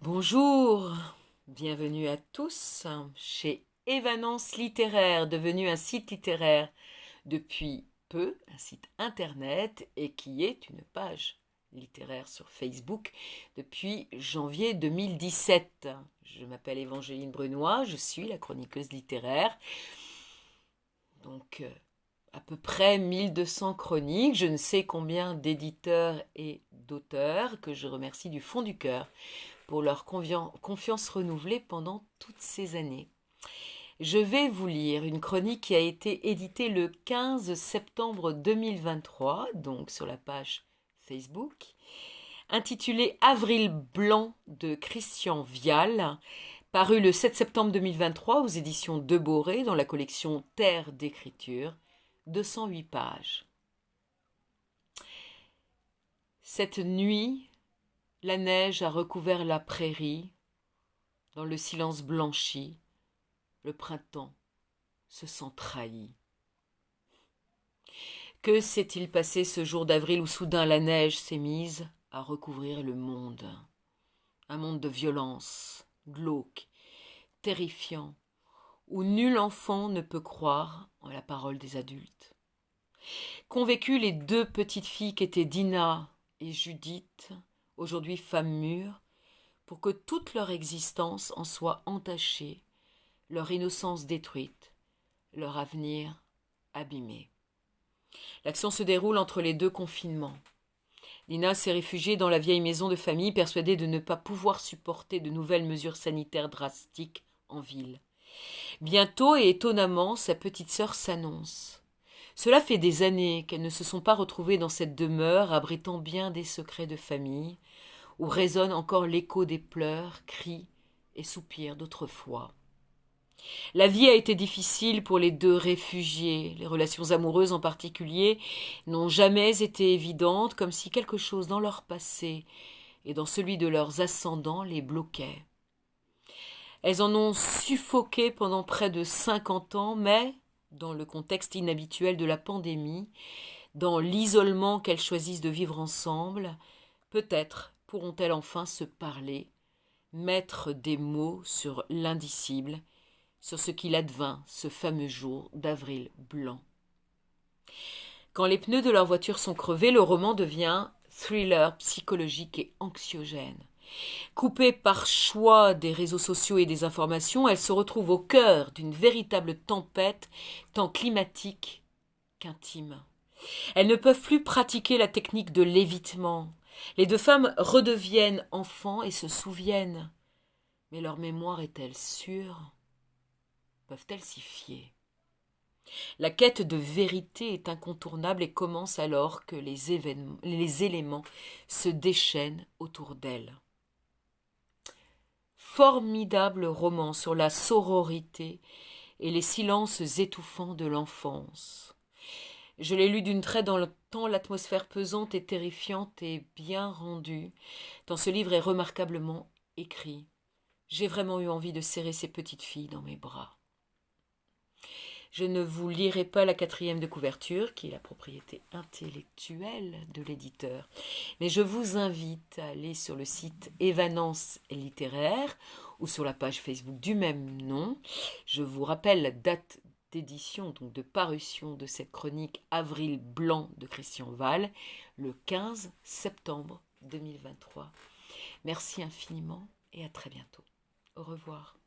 Bonjour, bienvenue à tous chez Évanance littéraire, devenu un site littéraire depuis peu, un site internet et qui est une page littéraire sur Facebook depuis janvier 2017. Je m'appelle Évangéline Brunois, je suis la chroniqueuse littéraire. Donc à peu près 1200 chroniques, je ne sais combien d'éditeurs et d'auteurs que je remercie du fond du cœur pour leur confiance renouvelée pendant toutes ces années. Je vais vous lire une chronique qui a été éditée le 15 septembre 2023, donc sur la page Facebook, intitulée Avril blanc de Christian Vial, parue le 7 septembre 2023 aux éditions De Boré dans la collection Terre d'écriture, 208 pages. Cette nuit, la neige a recouvert la prairie. Dans le silence blanchi, le printemps se sent trahi. Que s'est-il passé ce jour d'avril où soudain la neige s'est mise à recouvrir le monde? Un monde de violence, glauque, terrifiant, où nul enfant ne peut croire en la parole des adultes. Qu'ont vécu les deux petites filles qu'étaient Dina et Judith, aujourd'hui femmes mûres, pour que toute leur existence en soit entachée, leur innocence détruite, leur avenir abîmé. L'action se déroule entre les deux confinements. Lina s'est réfugiée dans la vieille maison de famille, persuadée de ne pas pouvoir supporter de nouvelles mesures sanitaires drastiques en ville. Bientôt et étonnamment, sa petite sœur s'annonce. Cela fait des années qu'elles ne se sont pas retrouvées dans cette demeure, abritant bien des secrets de famille, où résonne encore l'écho des pleurs, cris et soupirs d'autrefois. La vie a été difficile pour les deux réfugiés. Les relations amoureuses en particulier n'ont jamais été évidentes, comme si quelque chose dans leur passé et dans celui de leurs ascendants les bloquait. Elles en ont suffoqué pendant près de 50 ans, mais, dans le contexte inhabituel de la pandémie, dans l'isolement qu'elles choisissent de vivre ensemble, peut-être pourront-elles enfin se parler, mettre des mots sur l'indicible, sur ce qu'il advint ce fameux jour d'avril blanc. Quand les pneus de leur voiture sont crevés, le roman devient thriller psychologique et anxiogène. Coupée par choix des réseaux sociaux et des informations, elle se retrouve au cœur d'une véritable tempête, tant climatique qu'intime. Elles ne peuvent plus pratiquer la technique de l'évitement. Les deux femmes redeviennent enfants et se souviennent. Mais leur mémoire est-elle sûre? Peuvent-elles s'y fier? La quête de vérité est incontournable et commence alors que les éléments se déchaînent autour d'elles. Formidable roman sur la sororité et les silences étouffants de l'enfance. Je l'ai lu d'une traite tant l'atmosphère pesante et terrifiante est bien rendue, tant ce livre est remarquablement écrit. J'ai vraiment eu envie de serrer ces petites filles dans mes bras. Je ne vous lirai pas la 4e de couverture, qui est la propriété intellectuelle de l'éditeur, mais je vous invite à aller sur le site Évanance littéraire ou sur la page Facebook du même nom. Je vous rappelle la date d'édition, donc de parution de cette chronique Avril blanc de Christian Vial, le 15 septembre 2023. Merci infiniment et à très bientôt. Au revoir.